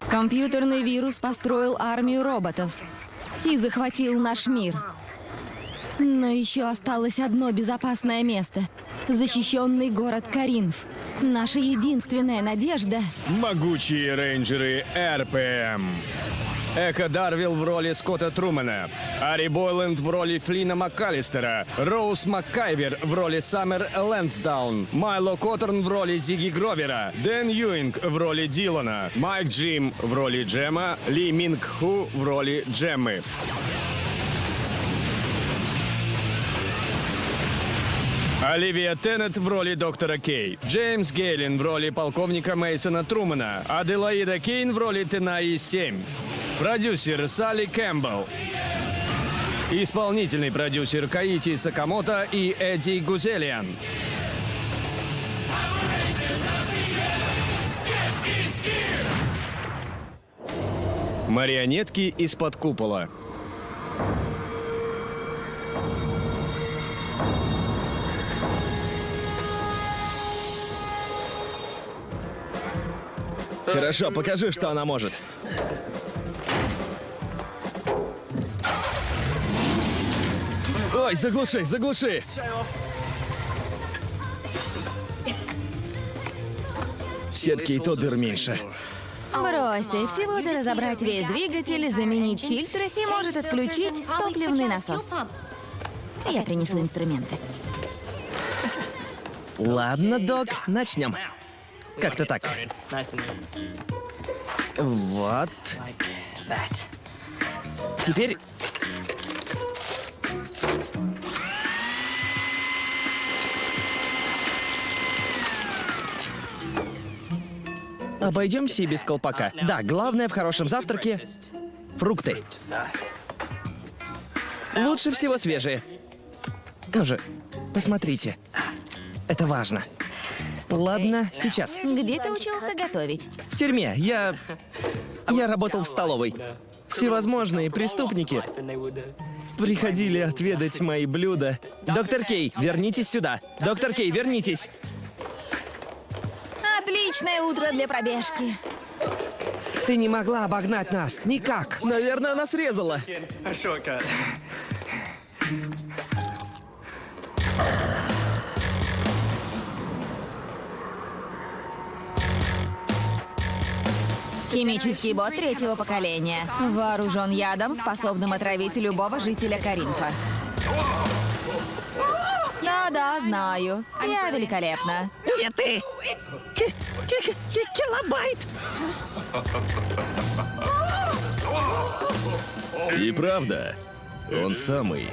Компьютерный вирус построил армию роботов и захватил наш мир. Но еще осталось одно безопасное место — защищенный город Каринф. Наша единственная надежда... Могучие рейнджеры РПМ. Эко Дарвилл в роли Скотта Трумэна, Ари Бойленд в роли Флина МакКаллистера, Роуз МакКайвер в роли Саммер Лэнсдаун, Майло Коттерн в роли Зиги Гровера, Дэн Юинг в роли Дилана, Майк Джим в роли Джема, Ли Минг Ху в роли Джеммы. Оливия Теннет в роли доктора Кей, Джеймс Гейлин в роли полковника Мейсона Трумэна, Аделаида Кейн в роли Тенаи-7, продюсер Салли Кэмпбелл, исполнительный продюсер Каити Сакамото и Эдди Гузелиан. Марионетки из-под купола. Хорошо, покажи, что она может. Ой, заглуши, заглуши! В сетке и то дыр меньше. Брось ты, всего-то разобрать весь двигатель, заменить фильтры и может отключить топливный насос. Я принесу инструменты. Ладно, док, начнем. Как-то так. Вот. Теперь... Обойдемся и без колпака. Да, главное в хорошем завтраке — фрукты. Лучше всего свежие. Ну же, посмотрите. Это важно. Ладно, сейчас. Где ты учился готовить? В тюрьме. Я работал в столовой. Всевозможные преступники приходили отведать мои блюда. Доктор Кей, вернитесь сюда. Доктор Кей, вернитесь. Отличное утро для пробежки. Ты не могла обогнать нас, никак. Наверное, она срезала. Химический бот третьего поколения. Вооружен ядом, способным отравить любого жителя Каринфа. Да-да, знаю. Я великолепна. Где ты? Килобайт. И правда, он самый.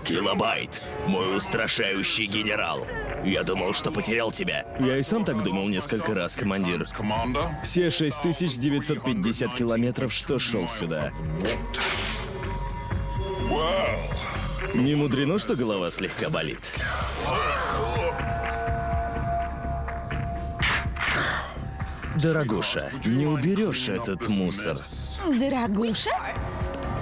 Килобайт, мой устрашающий генерал. Я думал, что потерял тебя. Я и сам так думал несколько раз, командир. Все 6950 километров, что шел сюда. Не мудрено, что голова слегка болит. Дорогуша, не уберешь этот мусор. Дорогуша?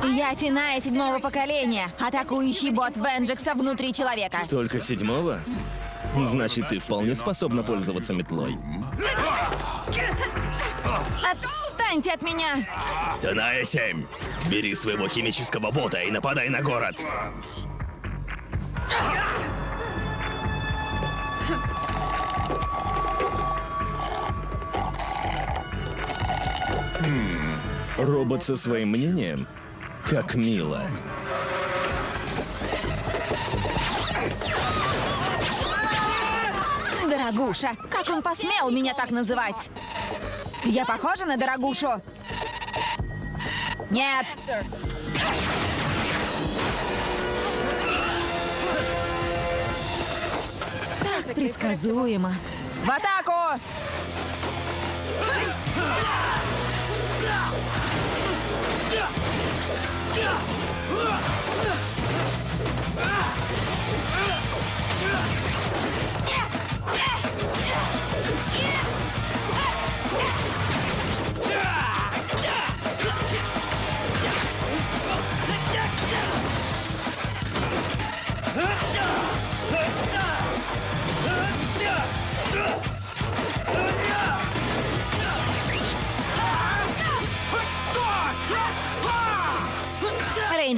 Я Тенаи седьмого поколения, атакующий бот Венджекса внутри человека. Только седьмого? Значит, ты вполне способна пользоваться метлой. Отстаньте от меня! Тенаи-7, бери своего химического бота и нападай на город. Робот со своим мнением? Как мило. Дорогуша, как он посмел меня так называть? Я похожа на Дорогушу? Нет! Так предсказуемо. В атаку!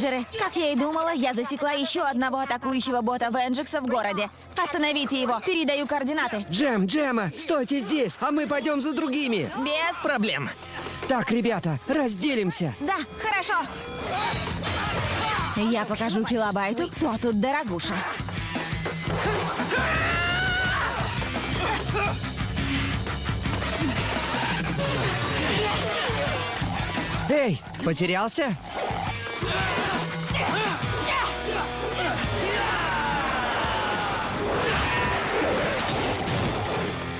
Рейнджеры, как я и думала, я засекла еще одного атакующего бота Венджикса в городе. Остановите его, передаю координаты. Джем, Джема, стойте здесь, а мы пойдем за другими. Без... Проблем. Так, ребята, разделимся. Да, хорошо. Я покажу Килобайту, кто тут дорогуша. Эй, потерялся?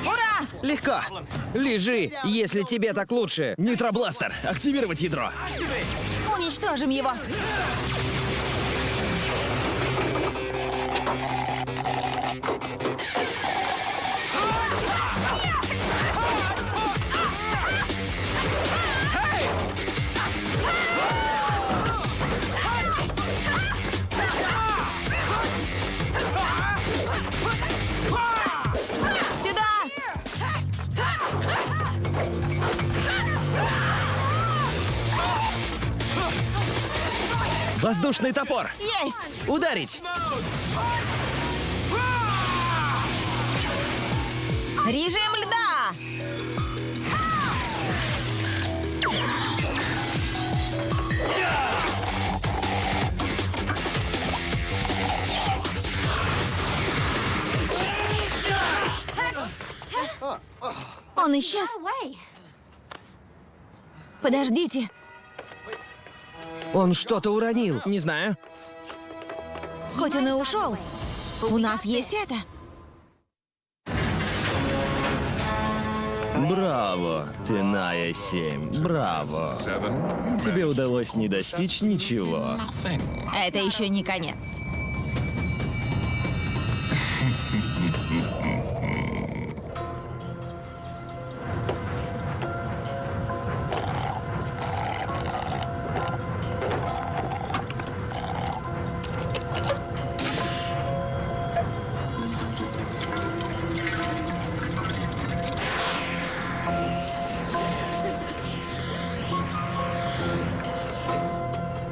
Ура! Легко. Лежи, если тебе так лучше. Нитробластер. Активировать ядро. Уничтожим его. Сюда! Воздушный топор. Есть! Ударить. Режим льда! Он исчез. Подождите. Он что-то уронил. Не знаю. Хоть он и ушел, у нас есть это. Браво, ты Ная 7. Браво. Тебе удалось не достичь ничего. Это еще не конец.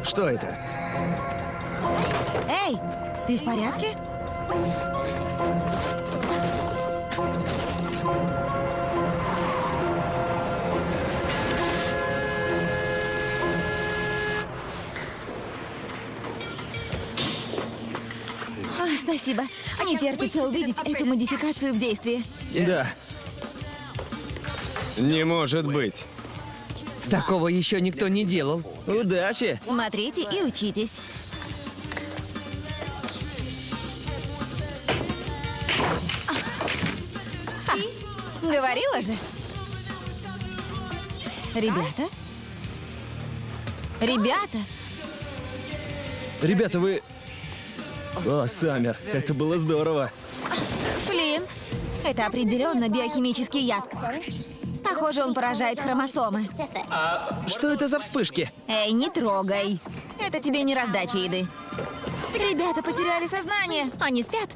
Что это? Эй, ты в порядке? Спасибо. Не терпится увидеть эту модификацию в действии. Да. Не может быть. Такого еще никто не делал. Удачи. Смотрите и учитесь. Ха, говорила же. Ребята? Ребята? Ребята, вы... О, Саммер, это было здорово. Флинн, это определенно биохимический яд. Похоже, он поражает хромосомы. Что это за вспышки? Эй, не трогай. Это тебе не раздача еды. Ребята потеряли сознание. Они спят.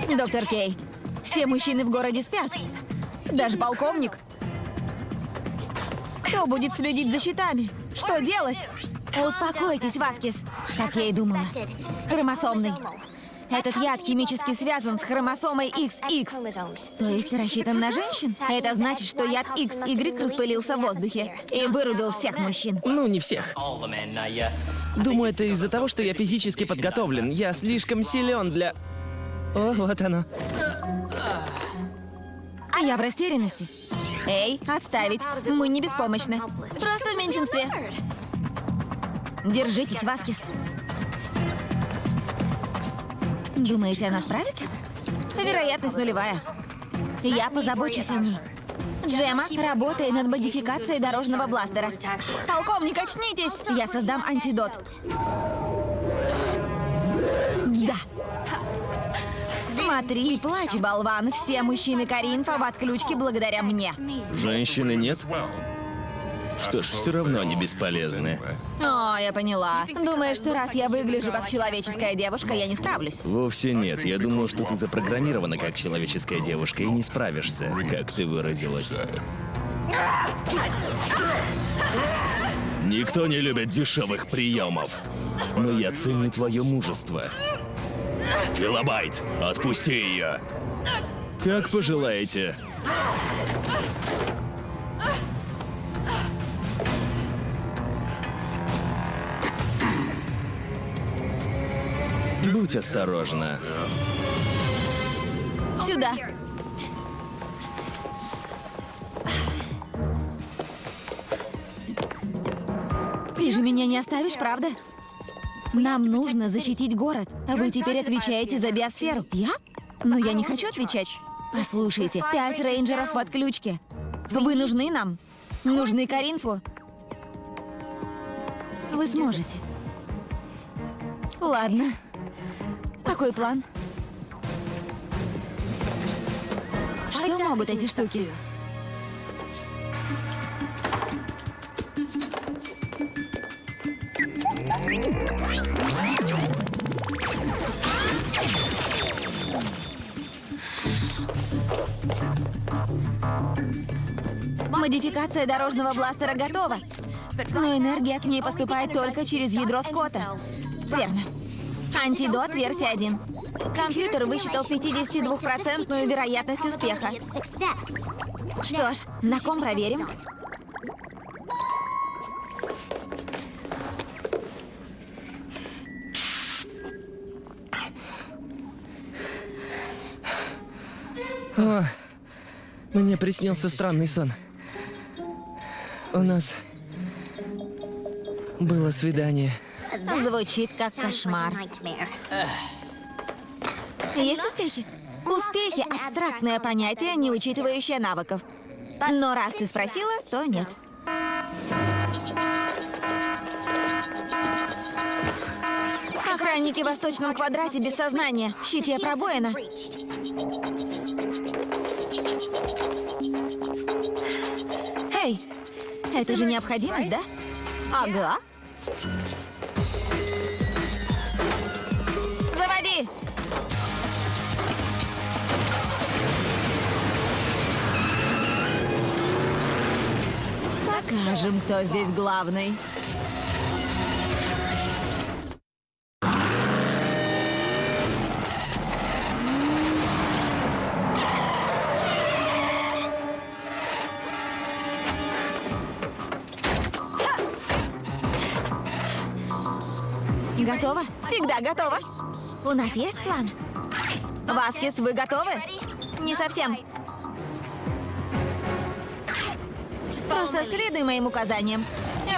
Доктор Кей, все мужчины в городе спят. Даже полковник. Кто будет следить за щитами? Что делать? Успокойтесь, Васкис. Как я и думала. Хромосомный. Этот яд химически связан с хромосомой XX. То есть рассчитан на женщин? Это значит, что яд XY распылился в воздухе и вырубил всех мужчин. Ну, не всех. Думаю, это из-за того, что я физически подготовлен. Я слишком силен для... О, вот оно. А я в растерянности. Эй, отставить. Мы не беспомощны. Просто в меньшинстве. Держитесь, Васкис. Думаете, она справится? Вероятность нулевая. Я позабочусь о ней. Джема, работай над модификацией дорожного бластера. Полковник, очнитесь! Я создам антидот. Да. Смотри и плачь, болван. Все мужчины Каринфа в отключке благодаря мне. Женщины нет? Что ж, все равно они бесполезны. О, я поняла. Думаешь, что раз я выгляжу как человеческая девушка, я не справлюсь? Вовсе нет. Я думал, что ты запрограммирована как человеческая девушка и не справишься, как ты выразилась. Никто не любит дешевых приемов. Но я ценю твое мужество. Килобайт, отпусти ее. Как пожелаете. Будь осторожна. Сюда. Ты же меня не оставишь, правда? Нам нужно защитить город. А вы теперь отвечаете за биосферу. Я? Но я не хочу отвечать. Послушайте, 5 рейнджеров в отключке. Вы нужны нам? Нужны Каринфу? Вы сможете. Ладно. Какой план? Что могут эти штуки? Модификация дорожного бластера готова. Но энергия к ней поступает только через ядро Скотта. Верно. Антидот версия 1. Компьютер высчитал 52% вероятность успеха. Что ж, на ком проверим? О, мне приснился странный сон. У нас было свидание. Звучит как кошмар. Есть успехи? Успехи — абстрактное понятие, не учитывающее навыков. Но раз ты спросила, то нет. Охранники в восточном квадрате без сознания. В щите пробоина. Эй, это же необходимость, да? Ага. Заводи! Покажем, кто здесь главный. Готово? Всегда готово. У нас есть план? Васкис, вы готовы? Не совсем. Просто следуй моим указаниям.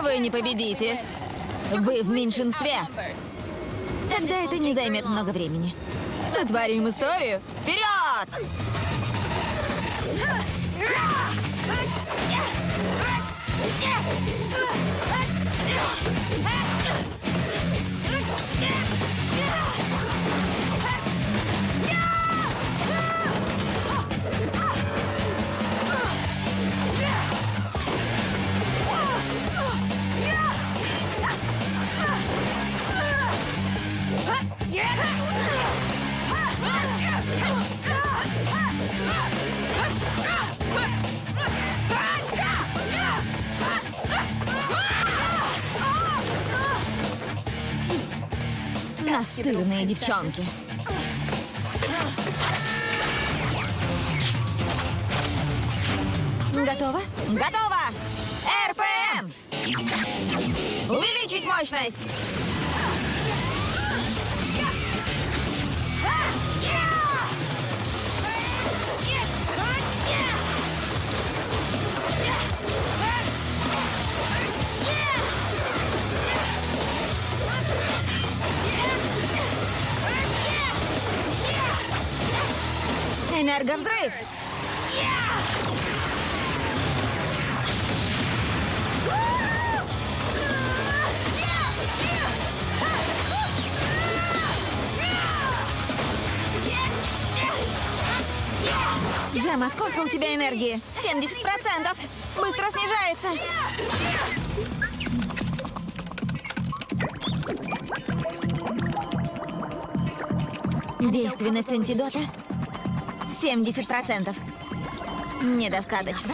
Вы не победите. Вы в меньшинстве. Тогда это не займет много времени. Сотворим историю. Вперед! Настырные девчонки. Готово? Готово! РПМ! Увеличить мощность! Энерговзрыв! Джема, сколько у тебя энергии? 70%! Быстро снижается! Действенность антидота 70%. Недостаточно.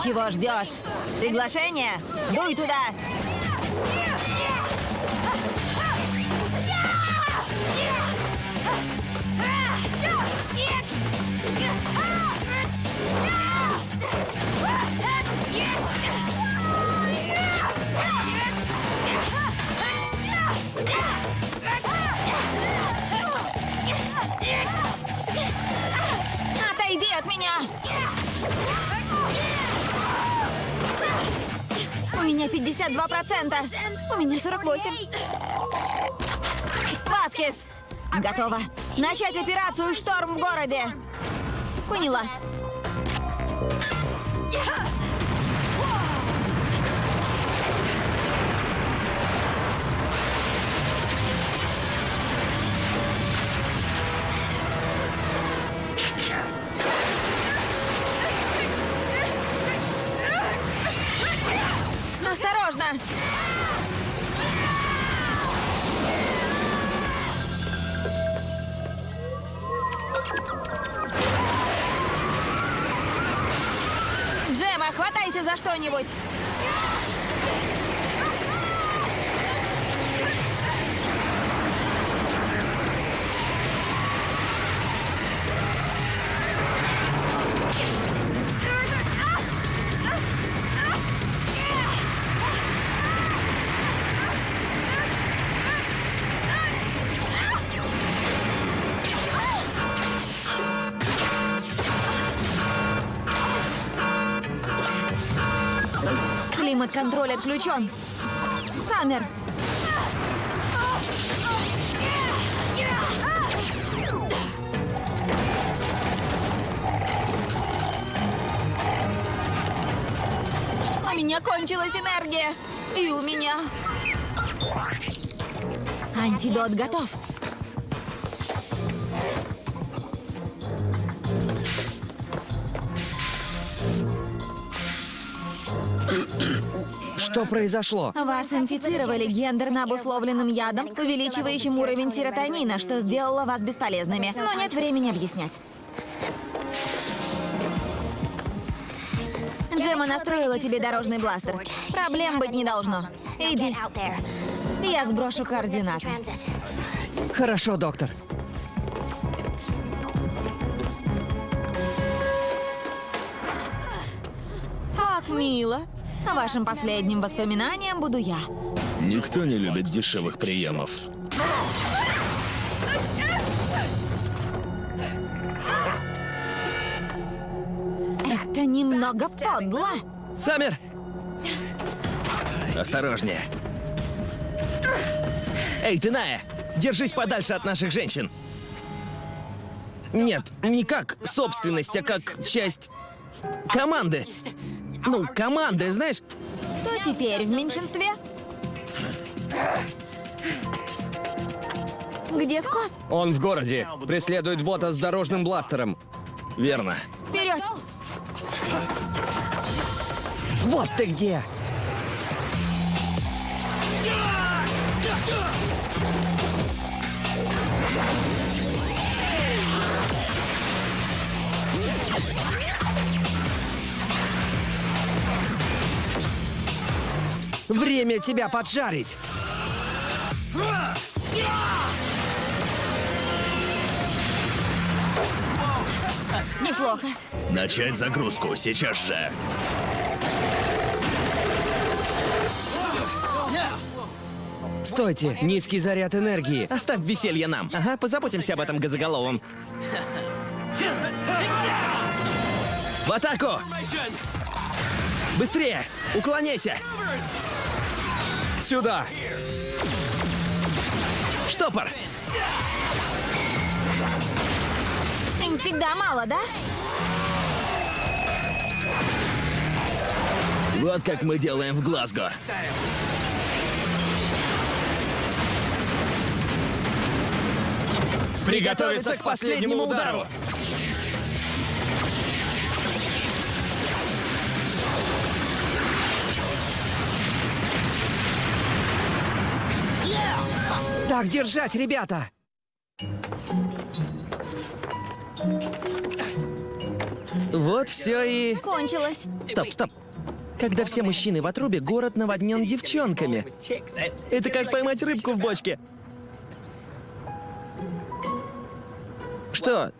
Чего ждешь? Приглашение? Дуй туда! Отойди от меня! У меня 52%. У меня 48. Васкис! Готово. Начать операцию «Шторм в городе». Поняла. Осторожно! Джема, хватайся за что-нибудь! Климат-контроль отключен. Саммер! У меня кончилась энергия. И у меня. Антидот готов. Что произошло? Вас инфицировали гендерно обусловленным ядом, увеличивающим уровень серотонина, что сделало вас бесполезными. Но нет времени объяснять. Джема настроила тебе дорожный бластер. Проблем быть не должно. Иди. Я сброшу координаты. Хорошо, доктор. Ах, мило. Вашим последним воспоминанием буду я. Никто не любит дешевых приемов. Это немного подло. Саммер! Осторожнее. Эй, ты, Ная! Держись подальше от наших женщин! Нет, не как собственность, а как часть команды. Ну, команды, знаешь? Кто теперь в меньшинстве? Где Скотт? Он в городе. Преследует бота с дорожным бластером. Верно. Вперед! Вот ты где! Время тебя поджарить! Неплохо. Начать загрузку сейчас же. Стойте, низкий заряд энергии. Оставь веселье нам. Ага, позаботимся об этом газоголовом. В атаку! Быстрее! Уклоняйся! Сюда! Штопор! Им всегда мало, да? Вот как мы делаем в Глазго. Приготовиться к последнему удару! Так держать, ребята! Вот все и... Кончилось. Стоп, стоп. Когда все мужчины в отрубе, город наводнен девчонками. Это как поймать рыбку в бочке. Что?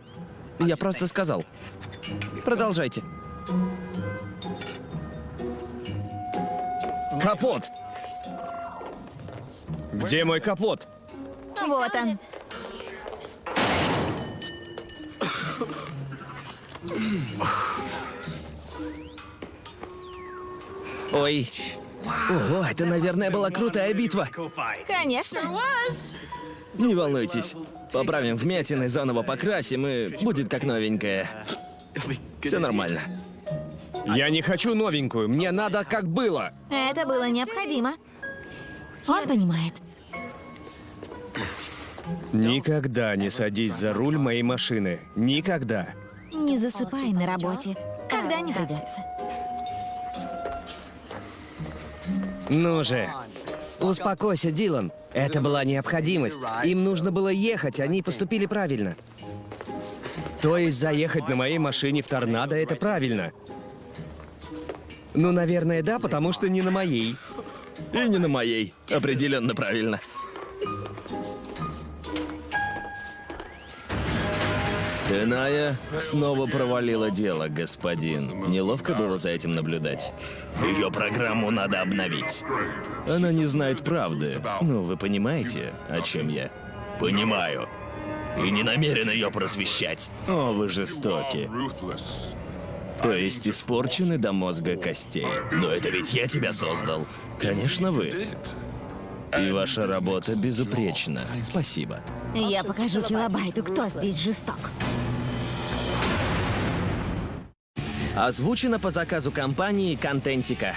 Я просто сказал. Продолжайте. Капот! Где мой капот? Вот он. Ой. Ого, это, наверное, была крутая битва. Конечно. Не волнуйтесь. Поправим вмятины, заново покрасим, и будет как новенькая. Все нормально. Я не хочу новенькую, мне надо как было. Это было необходимо. Он понимает. Никогда не садись за руль моей машины. Никогда. Не засыпай на работе. Когда не придется. Ну же. Успокойся, Дилан. Это была необходимость. Им нужно было ехать, они поступили правильно. То есть заехать на моей машине в торнадо — это правильно? Ну, наверное, да, потому что не на моей. И не на моей. Определенно правильно. Иная снова провалила дело, господин. Неловко было за этим наблюдать. Ее программу надо обновить. Она не знает правды. Ну, вы понимаете, о чем я? Понимаю. И не намерен ее просвещать. О, вы жестоки. То есть испорчены до мозга костей. Но это ведь я тебя создал. Конечно, вы. И ваша работа безупречна. Спасибо. Я покажу Килобайту, кто здесь жесток. Озвучено по заказу компании Контентика.